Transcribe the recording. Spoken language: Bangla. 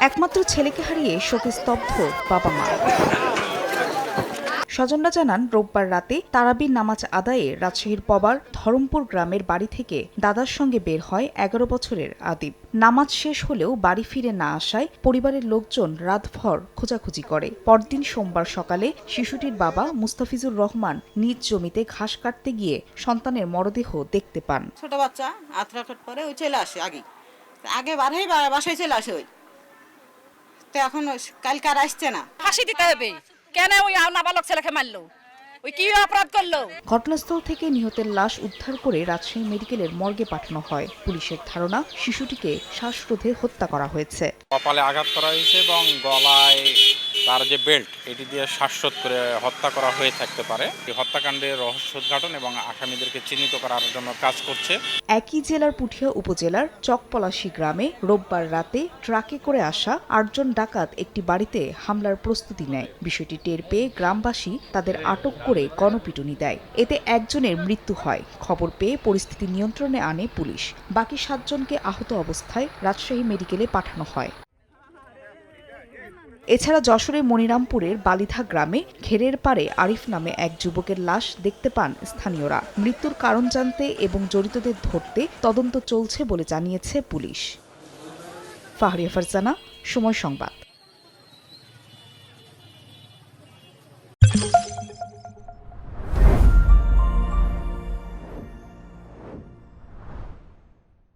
একমাত্র ছেলেকে হারিয়ে শোকে স্তব্ধ বাবা মা। স্বজনরা জানান, রোববার রাতে তারাবির নামাজ আদায়ে রাজশাহীর পবার ধরমপুর গ্রামের বাড়ি থেকে দাদার সঙ্গে বের হয় ১১ বছরের আদিব। নামাজ শেষ হলেও বাড়ি ফিরে না আসায় পরিবারের লোকজন রাতভর খোঁজাখুঁজি করে। পরদিন সোমবার সকালে শিশুটির বাবা মুস্তাফিজুর রহমান নিজ জমিতে ঘাস কাটতে গিয়ে সন্তানের মরদেহ দেখতে পান। ছোট বাচ্চা আত্রা কাট পরে ওই চলে আসে আগে বাড়াই বাসায় চলে আসে ওই। তো এখন কালকার আসছে না। ফাঁসি দিতে হবে। কেন ওই নাবালক ছেলেকে মারলো? ওই কি অপরাধ করলো? ঘটনাস্থল থেকে নিহতের লাশ উদ্ধার করে রাজশাহী মেডিকেলের মর্গে পাঠানো হয়। পুলিশের ধারণা, শিশুটিকে শ্বাসরোধে হত্যা করা হয়েছে। কপালে আঘাত করা হয়েছে এবং গলায় তার যে বেল্ট, এটি দিয়ে শ্বাসরোধ করে হত্যা করা হয়ে থাকতে পারে। এই হত্যাকাণ্ডের রহস্য উদ্ঘাটন এবং আসামিদেরকে চিহ্নিত করার জন্য কাজ করছে। একই জেলার পুঠিয়া উপজেলার চকপলাশী গ্রামে রোববার রাতে ট্রাকে করে আসা ৮ জন ডাকাত একটি বাড়িতে হামলার প্রস্তুতি নেয়। বিষয়টি টের পেয়ে গ্রামবাসী তাদের আটক করে গণপিটুনি দেয়। এতে একজনের মৃত্যু হয়। খবর পেয়ে পরিস্থিতি নিয়ন্ত্রণে আনে পুলিশ। বাকি ৭ জনকে আহত অবস্থায় রাজশাহী মেডিকেলে পাঠানো হয়। এছাড়া যশোরের মনিরামপুরের বালিধা গ্রামে ঘেরের পাড়ে আরিফ নামে এক যুবকের লাশ দেখতে পান স্থানীয়রা। মৃত্যুর কারণ জানতে এবং জড়িতদের ধরতে তদন্ত চলছে বলে জানিয়েছে পুলিশ। ফাহরিয়া ফারজানা, সময় সংবাদ।